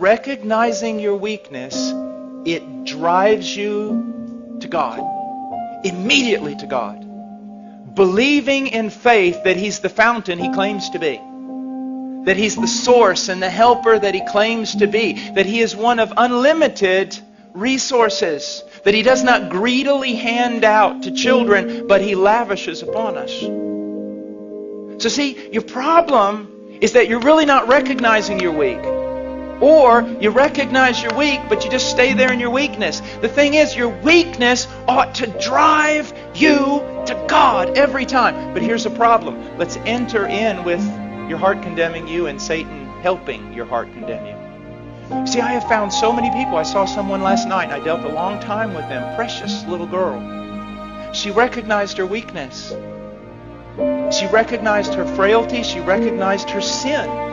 recognizing your weakness, it drives you to God. Immediately to God. Believing in faith that He's the fountain He claims to be. That He's the source and the helper that He claims to be. That He is one of unlimited resources. That He does not greedily hand out to children, but He lavishes upon us. So see, your problem is that you're really not recognizing you're weak. Or you recognize you're weak, but you just stay there in your weakness. The thing is, your weakness ought to drive you to God every time. But here's the problem. Let's enter in with your heart condemning you and Satan helping your heart condemn you. See, I have found so many people. I saw someone last night, and I dealt a long time with them. Precious little girl. She recognized her weakness. She recognized her frailty. She recognized her sin.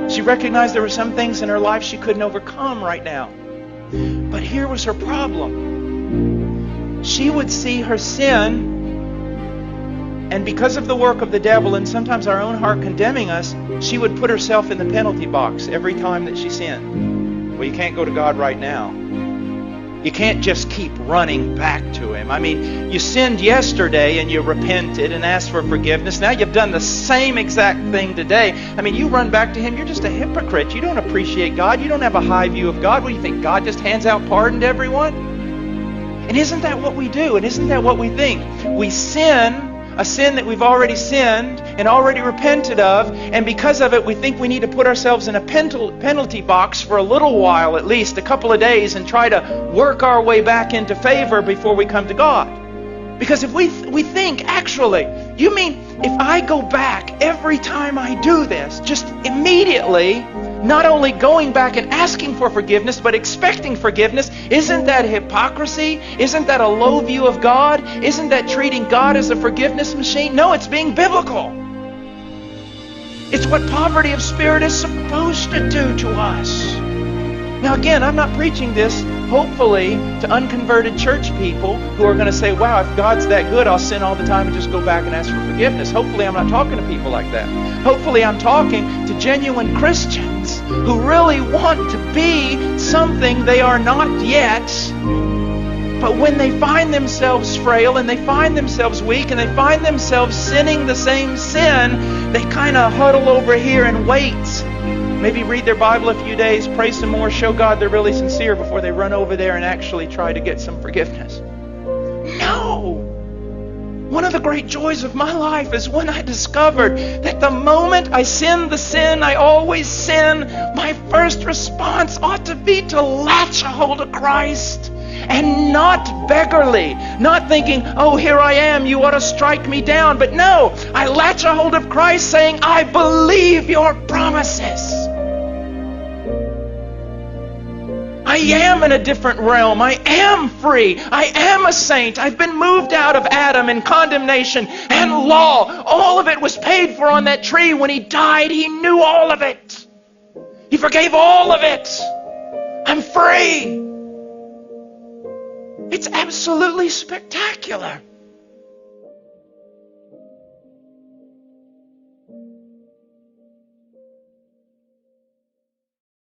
She recognized there were some things in her life she couldn't overcome right now. But here was her problem. She would see her sin, and because of the work of the devil and sometimes our own heart condemning us, she would put herself in the penalty box every time that she sinned. Well, you can't go to God right now. You can't just keep running back to Him. I mean, you sinned yesterday and you repented and asked for forgiveness. Now you've done the same exact thing today. I mean, you run back to Him, you're just a hypocrite. You don't appreciate God. You don't have a high view of God. What do you think? God just hands out pardon to everyone? And isn't that what we do? And isn't that what we think? We sin, a sin that we've already sinned and already repented of, and because of it we think we need to put ourselves in a penalty box for a little while, at least a couple of days, and try to work our way back into favor before we come to God. Because if we think, actually, you mean if I go back every time I do this, just immediately, not only going back and asking for forgiveness, but expecting forgiveness, isn't that hypocrisy? Isn't that a low view of God? Isn't that treating God as a forgiveness machine? No, it's being biblical. It's what poverty of spirit is supposed to do to us. Now again, I'm not preaching this, hopefully, to unconverted church people who are going to say, wow, if God's that good, I'll sin all the time and just go back and ask for forgiveness. Hopefully I'm not talking to people like that. Hopefully I'm talking to genuine Christians who really want to be something they are not yet. But when they find themselves frail and they find themselves weak and they find themselves sinning the same sin, they kind of huddle over here and wait. Maybe read their Bible a few days, pray some more, show God they're really sincere before they run over there and actually try to get some forgiveness. No! One of the great joys of my life is when I discovered that the moment I sin the sin I always sin, my first response ought to be to latch a hold of Christ. And not beggarly, not thinking, oh, here I am, you ought to strike me down. But no, I latch a hold of Christ saying, I believe your promises. I am in a different realm. I am free. I am a saint. I've been moved out of Adam and condemnation and law. All of it was paid for on that tree. When He died, He knew all of it. He forgave all of it. I'm free. It's absolutely spectacular.